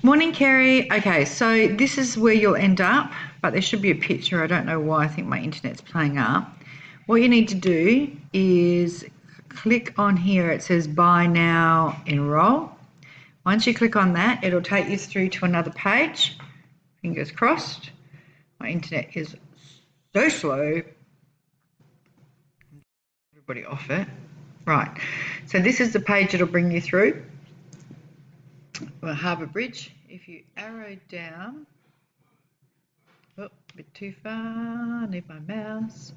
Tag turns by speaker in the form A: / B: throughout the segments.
A: Morning, Kerry. Okay, so this is where you'll end up, but there should be a picture. I don't know why. I think my internet's playing up. What you need to do is click on here. It says buy now, enroll. Once you click on that, it'll take you through to another page. Fingers crossed. My internet is so slow. Everybody off it. Right. So this is the page it'll bring you through. Well, Harbour Bridge. If you arrow down, oh, a bit too far, need my mouse,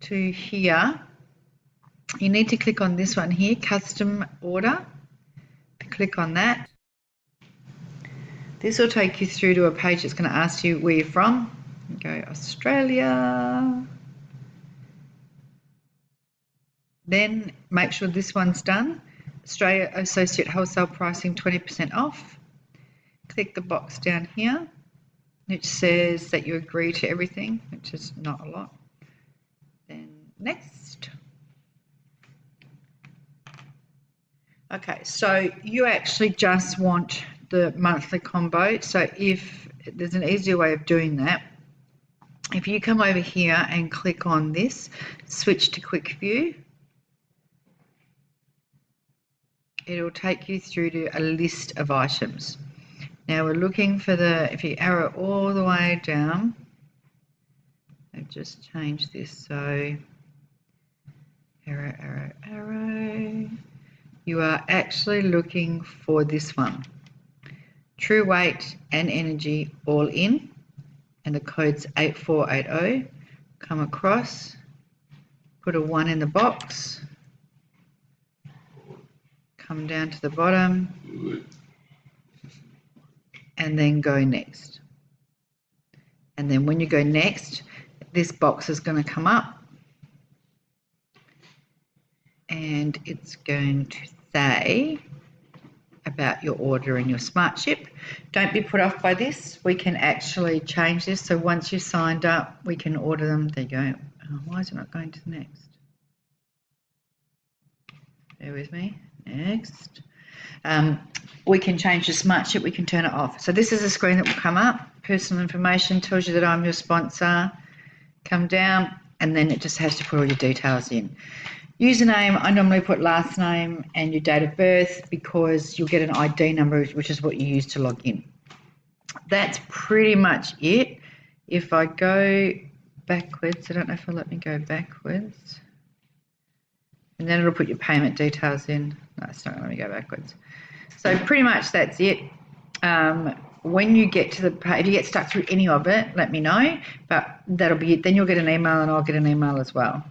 A: to here, you need to click on this one here, custom order. Click on that. This will take you through to a page that's going to ask you where you're from. Go Australia. Then make sure this one's done. Australia Associate Wholesale Pricing 20% off. Click the box down here, which says that you agree to everything, which is not a lot. Then next. Okay, so you actually just want the monthly combo. So if there's an easier way of doing that, if you come over here and click on this, switch to quick view, it'll take you through to a list of items. Now we're looking for if you arrow all the way down, I've just changed this, so arrow, arrow, arrow. You are actually looking for this one, True Weight and Energy all in, and the code's 8480. Come across, put a 1 in the box, come down to the bottom, and then go next. And then when you go next, this box is going to come up and it's going to say about your order and your smart ship. Don't be put off by this. We can actually change this. So once you're signed up, we can order them. There you go. Oh, why is it not going to the next? Bear with me. Next. We can change the smart ship. We can turn it off. So this is a screen that will come up. Personal information tells you that I'm your sponsor. Come down, and then it just has to put all your details in. Username, I normally put last name and your date of birth because you'll get an ID number, which is what you use to log in. That's pretty much it. If I go backwards, I don't know if it'll let me go backwards. And then it'll put your payment details in. No, it's not going to let me go backwards. So pretty much that's it. When you get to the page, if you get stuck through any of it, let me know. But that'll be it. Then you'll get an email and I'll get an email as well.